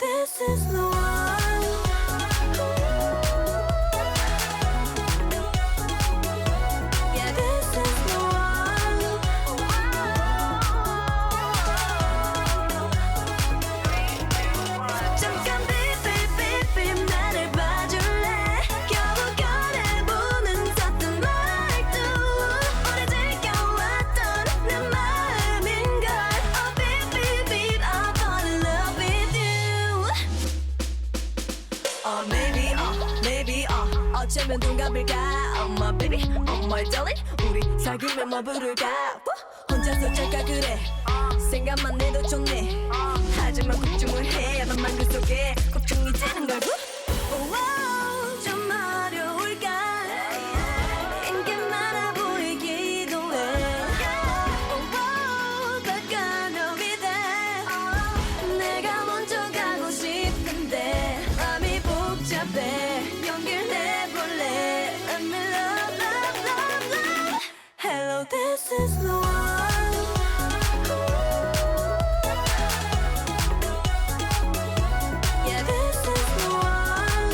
This is the one. Yeah, this is the one. 잠깐 beep beep beep beep 나를 봐줄래? 겨우 꺼내보는 섰던 말투 오래 지켜왔던 내 마음인걸. Oh beep beep beep I fall in love with you. Oh maybe 어쩌면 동갑일까. Oh my baby, oh my darling 우리 사귀면 뭐 부를까. 혼자서 짤까 그래 생각만 해도 좋네. 하지만 걱정을 해 맘만 그 속에 걱정이 되는 걸. 좀 어려울까. 인기 많아 보이기도 해. 바꿔놓이 돼. 내가 먼저 가고 싶은데 맘이 복잡해. 용기를 내볼래. Let me love, love, love, love. Hello, this is the one. Yeah, this is the one.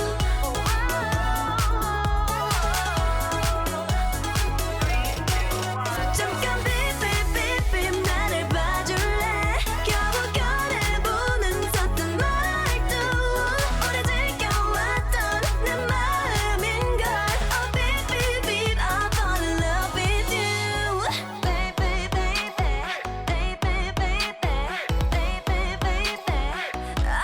잠깐 beep beep beep beep 나를 봐줄래? 겨우 꺼내보는 섰던 말투 오래 지켜왔던 내 마음인걸. Oh beep beep beep I fall in love with you. Baby baby baby baby baby baby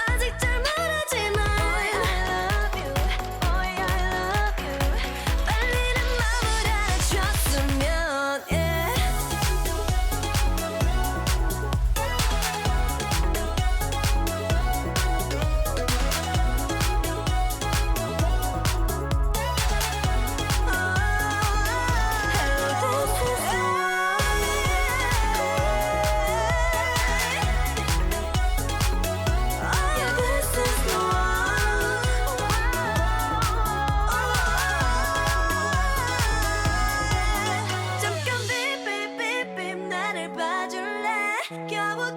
아직 잘 모르지만 Boy I love you Boy I love you 빨리 내 맘을 알아줬으면 yeah. 잠깐 beep beep beep beep 나를 봐줄래? 겨우